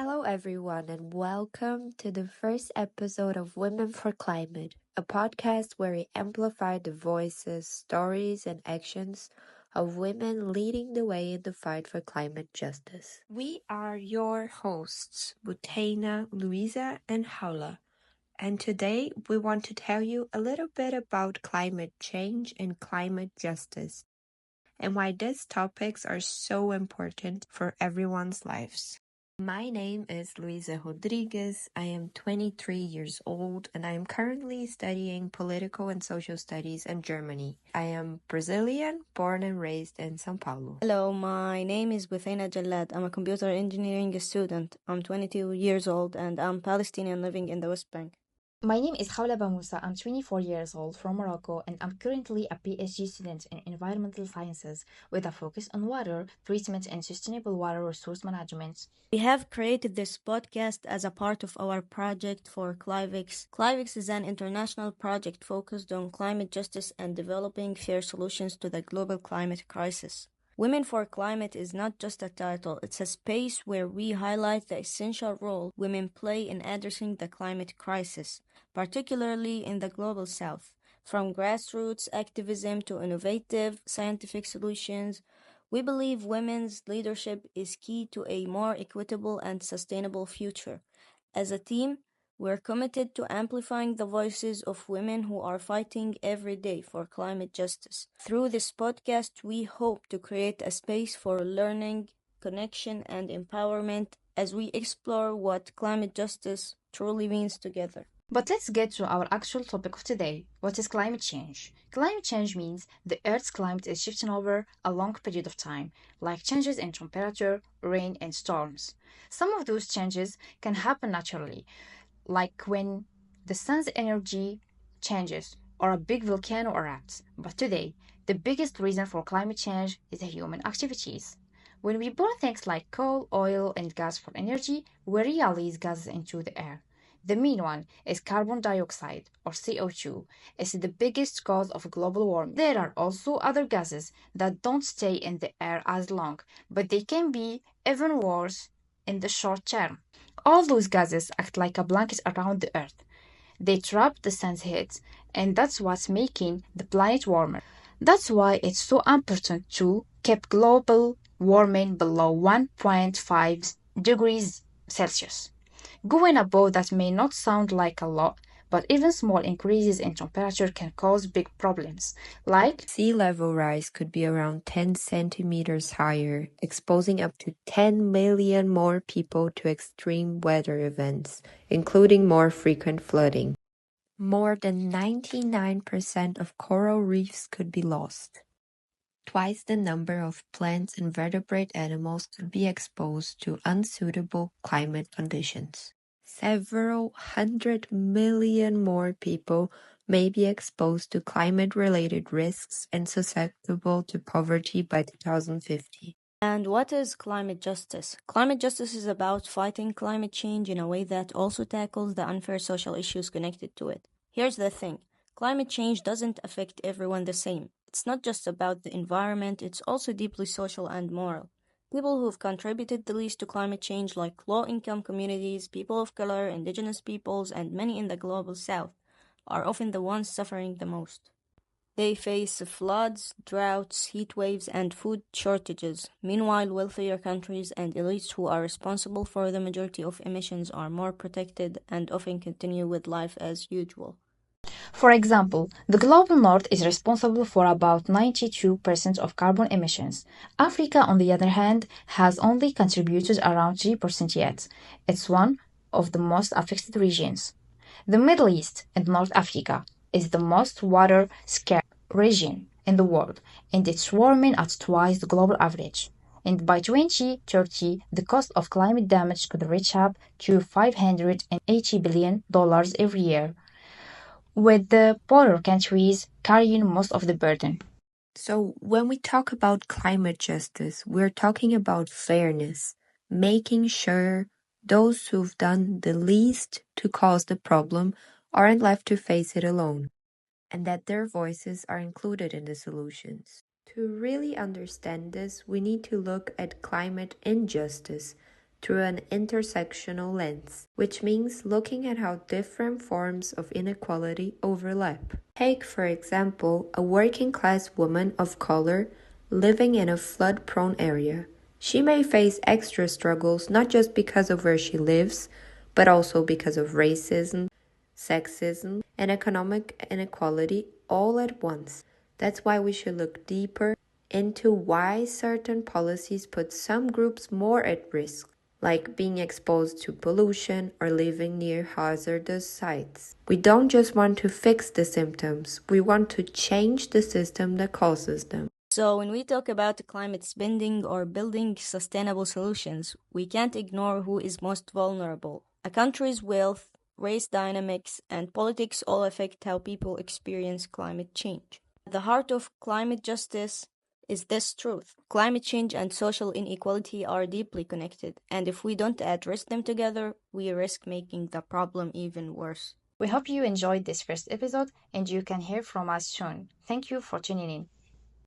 Hello, everyone, and welcome to the first episode of Women for Climate, a podcast where we amplify the voices, stories, and actions of women leading the way in the fight for climate justice. We are your hosts, Butaina, Luisa, and Haula, and today we want to tell you a little bit about climate change and climate justice, and why these topics are so important for everyone's lives. My name is Luisa Rodriguez. I am 23 years old and I am currently studying political and social studies in Germany. I am Brazilian, born and raised in São Paulo. Hello, my name is Buthaina Jallad. I'm a computer engineering student. I'm 22 years old and I'm Palestinian living in the West Bank. My name is Khawla Bamoussa. I'm 24 years old from Morocco and I'm currently a PhD student in environmental sciences with a focus on water treatment and sustainable water resource management. We have created this podcast as a part of our project for Clivex. Clivex is an international project focused on climate justice and developing fair solutions to the global climate crisis. Women for Climate is not just a title, it's a space where we highlight the essential role women play in addressing the climate crisis, particularly in the global south. From grassroots activism to innovative scientific solutions, we believe women's leadership is key to a more equitable and sustainable future. As a team, we're committed to amplifying the voices of women who are fighting every day for climate justice. Through this podcast, we hope to create a space for learning, connection, and empowerment as we explore what climate justice truly means together. But let's get to our actual topic of today. What is climate change? Climate change means the Earth's climate is shifting over a long period of time, like changes in temperature, rain, and storms. Some of those changes can happen naturally, like when the sun's energy changes or a big volcano erupts. But today, the biggest reason for climate change is the human activities. When we burn things like coal, oil, and gas for energy, we release gases into the air. The main one is carbon dioxide, or CO2. It's the biggest cause of global warming. There are also other gases that don't stay in the air as long, but they can be even worse in the short term. All those gases act like a blanket around the Earth. They trap the sun's heat, and that's what's making the planet warmer. That's why it's so important to keep global warming below 1.5 degrees Celsius. Going above that may not sound like a lot, but even small increases in temperature can cause big problems, like sea level rise could be around 10 centimeters higher, exposing up to 10 million more people to extreme weather events, including more frequent flooding. More than 99% of coral reefs could be lost. Twice the number of plants and vertebrate animals could be exposed to unsuitable climate conditions. Several 100 million more people may be exposed to climate-related risks and susceptible to poverty by 2050. And what is climate justice? Climate justice is about fighting climate change in a way that also tackles the unfair social issues connected to it. Here's the thing. Climate change doesn't affect everyone the same. It's not just about the environment, it's also deeply social and moral. People who've contributed the least to climate change, like low-income communities, people of color, indigenous peoples, and many in the global south, are often the ones suffering the most. They face floods, droughts, heat waves, and food shortages. Meanwhile, wealthier countries and elites who are responsible for the majority of emissions are more protected and often continue with life as usual. for example, the global north is responsible for about 92% of carbon emissions. Africa, on the other hand, has only contributed around 3% yet. It's one of the most affected regions. The Middle East and North Africa is the most water scarce region in the world, and it's warming at twice the global average. And by 2030, the cost of climate damage could reach up to $580 billion every year, with the poorer countries carrying most of the burden. So, when we talk about climate justice, we're talking about fairness, making sure those who've done the least to cause the problem aren't left to face it alone, and that their voices are included in the solutions. To really understand this, we need to look at climate injustice, through an intersectional lens, which means looking at how different forms of inequality overlap. Take, for example, a working class woman of color living in a flood-prone area. She may face extra struggles not just because of where she lives, but also because of racism, sexism, and economic inequality all at once. That's why we should look deeper into why certain policies put some groups more at risk, like being exposed to pollution or living near hazardous sites. We don't just want to fix the symptoms, we want to change the system that causes them. So, when we talk about climate spending or building sustainable solutions, we can't ignore who is most vulnerable. A country's wealth, race dynamics, and politics all affect how people experience climate change. At the heart of climate justice is this truth. Climate change and social inequality are deeply connected, and if we don't address them together, we risk making the problem even worse. We hope you enjoyed this first episode and you can hear from us soon. Thank you for tuning in.